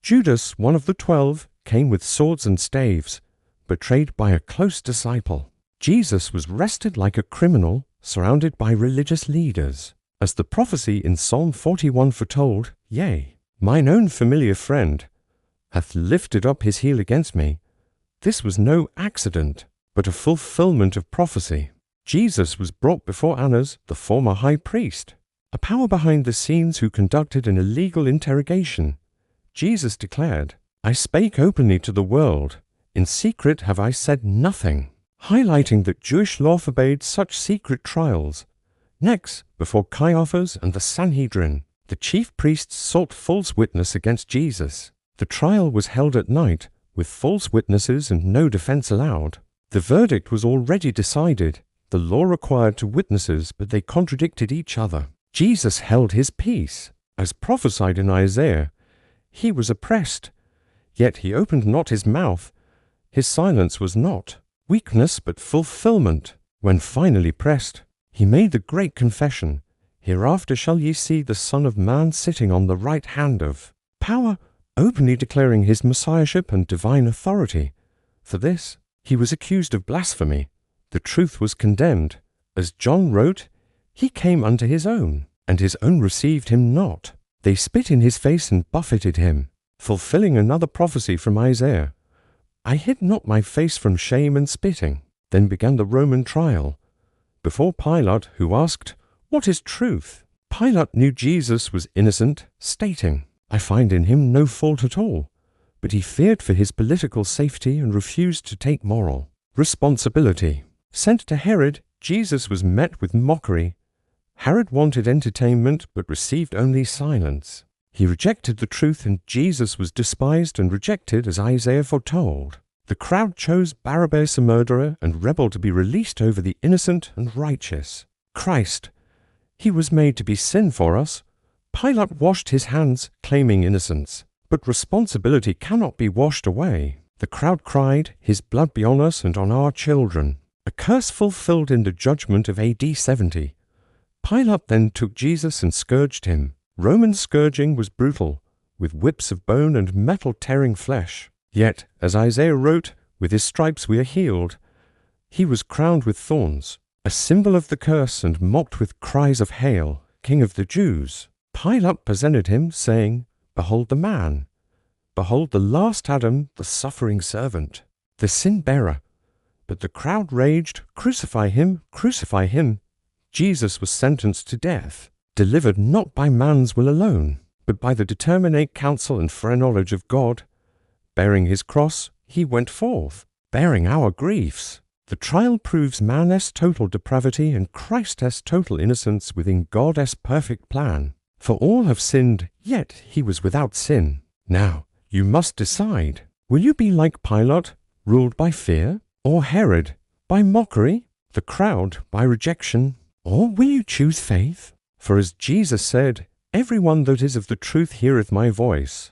Judas, one of the 12, came with swords and staves, betrayed by a close disciple. Jesus was arrested like a criminal, surrounded by religious leaders. As the prophecy in Psalm 41 foretold, "Yea, mine own familiar friend hath lifted up his heel against me." This was no accident, but a fulfillment of prophecy. Jesus was brought before Annas, the former high priest, a power behind the scenes who conducted an illegal interrogation. Jesus declared, "I spake openly to the world, in secret have I said nothing," highlighting that Jewish law forbade such secret trials. Next, before Caiaphas and the Sanhedrin, the chief priests sought false witness against Jesus. The trial was held at night, with false witnesses and no defense allowed. The verdict was already decided. The law required 2 witnesses, but they contradicted each other. Jesus held his peace. As prophesied in Isaiah, he was oppressed, yet he opened not his mouth. His silence was not weakness, but fulfillment. When finally pressed, he made the great confession, "Hereafter shall ye see the Son of Man sitting on the right hand of power," openly declaring his messiahship and divine authority. For this, he was accused of blasphemy. The truth was condemned. As John wrote, "He came unto his own, and his own received him not. They spit in his face and buffeted him," fulfilling another prophecy from Isaiah. "I hid not my face from shame and spitting." Then began the Roman trial. Before Pilate, who asked, "What is truth?" Pilate knew Jesus was innocent, stating, "I find in him no fault at all." But he feared for his political safety and refused to take moral responsibility. Sent to Herod, Jesus was met with mockery. Herod wanted entertainment but received only silence. He rejected the truth, and Jesus was despised and rejected as Isaiah foretold. The crowd chose Barabbas, a murderer and rebel, to be released over the innocent and righteous. Christ, he was made to be sin for us. Pilate washed his hands, claiming innocence. But responsibility cannot be washed away. The crowd cried, "His blood be on us and on our children," a curse fulfilled in the judgment of AD 70. Pilate then took Jesus and scourged him. Roman scourging was brutal, with whips of bone and metal tearing flesh. Yet, as Isaiah wrote, "With his stripes we are healed." He was crowned with thorns, a symbol of the curse, and mocked with cries of "Hail, King of the Jews." Pilate presented him, saying, "Behold the man. Behold the last Adam, the suffering servant, the sin-bearer." But the crowd raged, "Crucify him, crucify him." Jesus was sentenced to death, delivered not by man's will alone, but by the determinate counsel and foreknowledge of God. Bearing his cross, he went forth, bearing our griefs. The trial proves man's total depravity and Christ's total innocence within God's perfect plan. For all have sinned, yet he was without sin. Now, you must decide. Will you be like Pilate, ruled by fear? Or Herod, by mockery? The crowd, by rejection? Or will you choose faith? For as Jesus said, "Every one that is of the truth heareth my voice."